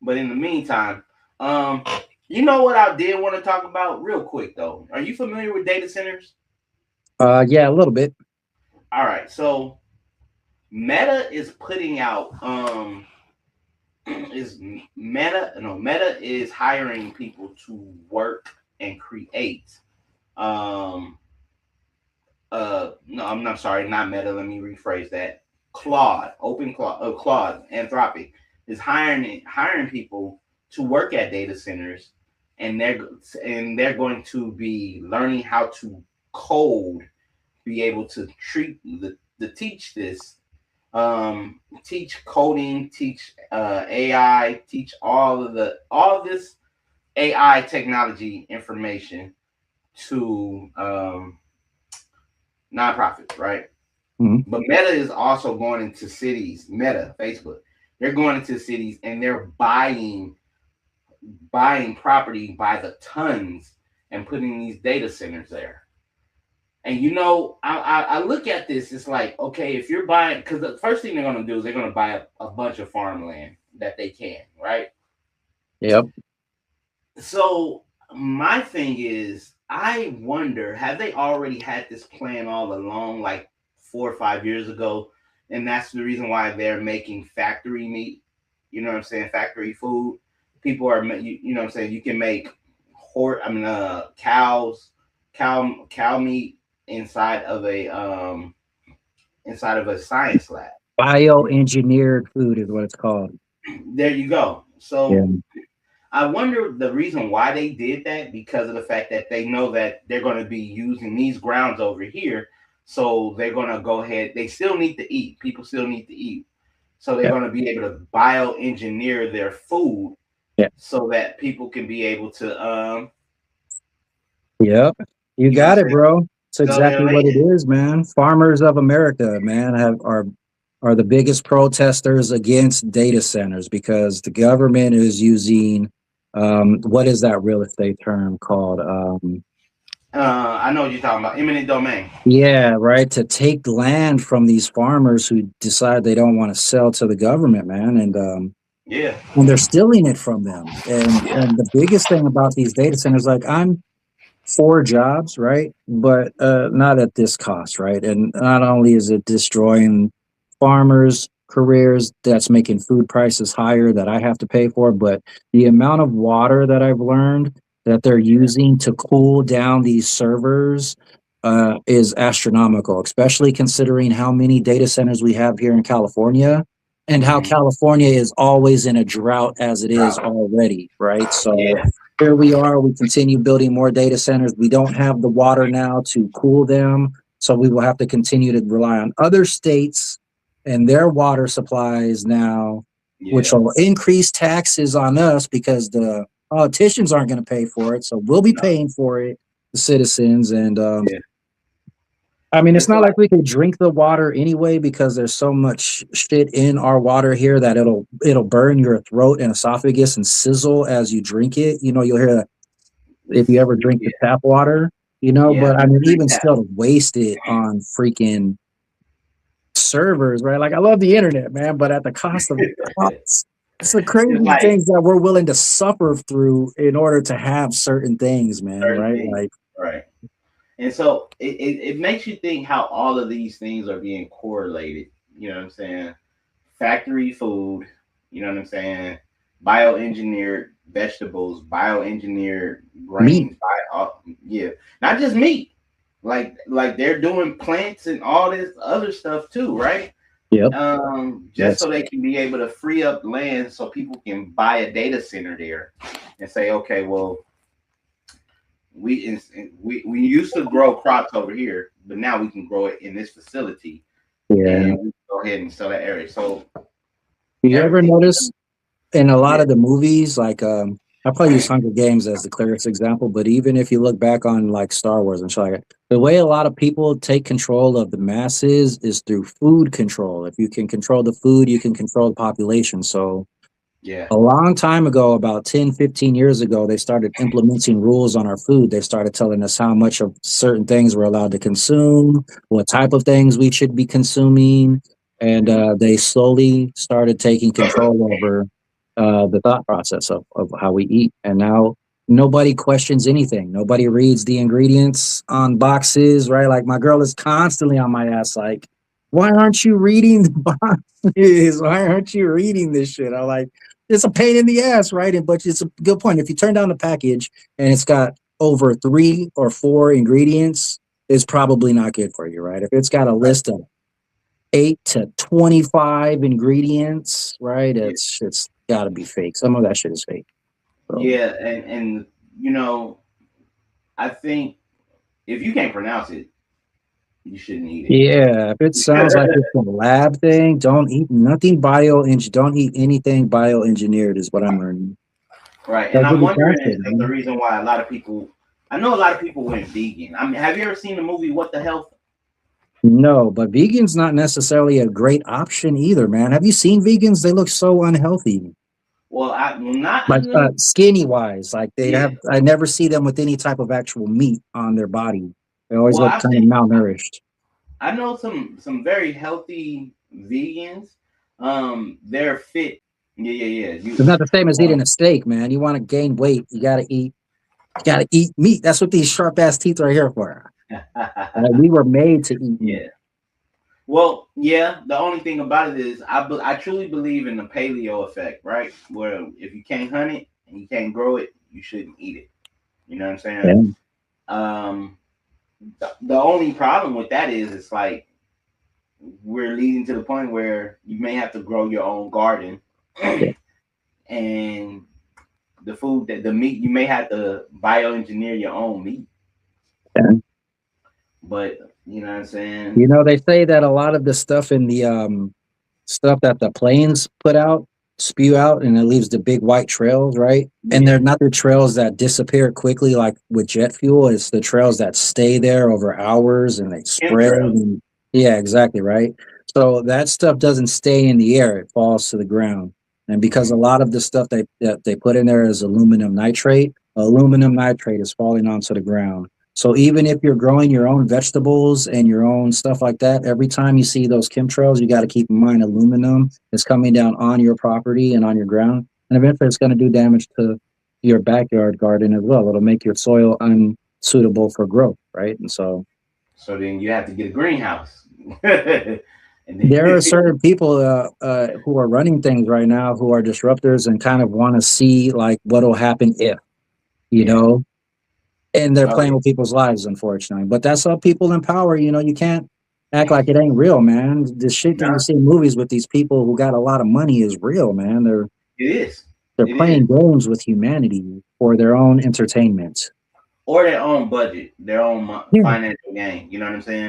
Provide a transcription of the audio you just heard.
But in the meantime, um, you know what I did want to talk about real quick though. Are you familiar with data centers? Yeah, a little bit. All right, so Meta is putting out is Meta is hiring people to work and create um no, I'm not sorry, not Meta. Let me rephrase that. Claude, Anthropic is hiring people to work at data centers, and they're going to be learning how to code, be able to teach this, teach coding, teach AI, teach all of this AI technology information to nonprofits, right? Mhm. But Meta is also going into cities. Meta, Facebook, they're going into cities and they're buying property by the tons and putting these data centers there. And I look at this. It's like, okay, if you're buying, because the first thing they're going to do is they're going to buy a bunch of farmland that they can, right? Yep. So my thing is, I wonder, have they already had this plan all along, like 4 or 5 years ago, and that's the reason why they're making factory meat. You know what I'm saying? Factory food. People are, you know what I'm saying. You can make cow meat inside of a science lab. Bioengineered food is what it's called. There you go. Yeah. So I wonder the reason why they did that, because of the fact that they know that they're going to be using these grounds over here. So they're going to go ahead. They still need to eat. People still need to eat. So they're Yep. going to be able to bioengineer their food Yeah. so that people can be able to, Yep. You you know got what I'm it, saying, bro. It's sell their exactly what it land. is, man. Farmers of America, man, are the biggest protesters against data centers because the government is using what is that real estate term called? I know what you're talking about. Eminent domain. Yeah, right. To take land from these farmers who decide they don't want to sell to the government, man, Yeah. and they're stealing it from them. And the biggest thing about these data centers, like I'm for jobs, right? But not at this cost, right? And not only is it destroying farmers' careers, that's making food prices higher that I have to pay for, but the amount of water that I've learned that they're using to cool down these servers is astronomical, especially considering how many data centers we have here in California and how Mm-hmm. California is always in a drought as it is Drought. already, right? So Yeah. here we are, we continue building more data centers. We don't have the water now to cool them. So we will have to continue to rely on other states and their water supplies now, which Yeah. will increase taxes on us because the politicians aren't going to pay for it. So we'll be No. paying for it, the citizens. And Yeah. I mean, And it's so, not like we can drink the water anyway because there's so much shit in our water here that it'll burn your throat and esophagus and sizzle as you drink it. You know, you'll hear that if you ever drink yeah, the tap water, you know. yeah. But I mean, Drink even that. still, to waste it on freaking servers, right? Like I love the internet, man, but at the cost of costs. It's the It's crazy like things that we're willing to suffer through in order to have certain things, man. certain Right? things, Like, right? And so it makes you think how all of these things are being correlated. You know what I'm saying? Factory food, you know what I'm saying? Bioengineered vegetables, bioengineered meat. grains, yeah, not just meat. Like they're doing plants and all this other stuff too, right? Yep. Just That's so they can be able to free up land so people can buy a data center there and say, okay, well, we used to grow crops over here, but now we can grow it in this facility, yeah. and we go ahead and sell that area. So You ever everything, notice in a lot yeah, of the movies, like I probably use Hunger Games as the clearest example, but even if you look back on like Star Wars and shit like that, the way a lot of people take control of the masses is through food control. If you can control the food, you can control the population. So yeah, a long time ago, about 10, 15 years ago, they started implementing rules on our food. They started telling us how much of certain things we're allowed to consume, what type of things we should be consuming. And mhm, they slowly started taking control over. the thought process of how we eat. And now nobody questions anything. Nobody reads the ingredients on boxes, right? Like my girl is constantly on my ass, like, why aren't you reading the boxes? Why aren't you reading this shit? I'm like, it's a pain in the ass, right? And but it's a good point. If you turn down the package and it's got over 3 or 4 ingredients, it's probably not good for you, right? If it's got a Right. list of 8 to 25 ingredients, right? Yeah. It's got to be fake. Some of that shit is fake. So Yeah, and you know, I think if you can't pronounce it, you shouldn't eat yeah, if it sounds like it. it's a lab thing, don't eat nothing Don't eat anything bioengineered. Is what I'm learning. Right. And Because I'm it is wondering acid, if the man. reason why a lot of people, I know a lot of people went vegan. I mean, have you ever seen the movie What the Health? No, but vegan's not necessarily a great option either, man. Have you seen vegans? They look so unhealthy. Well, I not Like skinny wise, like they yeah. have. I never see them with any type of actual meat on their body. They always Well, look I've kind of seen malnourished. I know some very healthy vegans. They're fit. Yeah, yeah, yeah. It's not the same as Um, eating a steak, man. You want to gain weight, you got to eat. You got to eat meat. That's what these sharp ass teeth are here for. We were made to eat meat. yeah. Well, yeah. The only thing about it is, I truly believe in the paleo effect, right? Where if you can't hunt it and you can't grow it, you shouldn't eat it. You know what I'm saying? Yeah. Um, the only problem with that is, it's like we're leading to the point where you may have to grow your own garden, Yeah. and the food that the meat you may have to bioengineer your own meat. Yeah. But you know what I'm saying? You know, they say that a lot of the stuff in the stuff that the planes put out spew out and it leaves the big white trails, right? And Yeah, they're not the trails that disappear quickly like with jet fuel. It's the trails that stay there over hours and they spread. chemtrails. And, yeah, exactly, right. So that stuff doesn't stay in the air; it falls to the ground. And because Mm-hmm. a lot of the stuff that they put in there is aluminum nitrate is falling onto the ground. So even if you're growing your own vegetables and your own stuff like that, every time you see those chemtrails, you got to keep in mind aluminum is coming down on your property and on your ground, and eventually it's going to do damage to your backyard garden as well. It'll make your soil unsuitable for growth, right? And so So then you have to get a greenhouse. And there then, are certain people who are running things right now who are disruptors and kind of want to see like what'll happen if, you yeah. know, and they're Oh playing yeah. with people's lives, unfortunately. But that's how people in power. You know, you can't act like it ain't real, man. The shit that you No, see in movies with these people who got a lot of money is real, man. it is. They're It is. playing games with humanity for their own entertainment. Or their own budget, their own Yeah. financial gain. You know what I'm saying?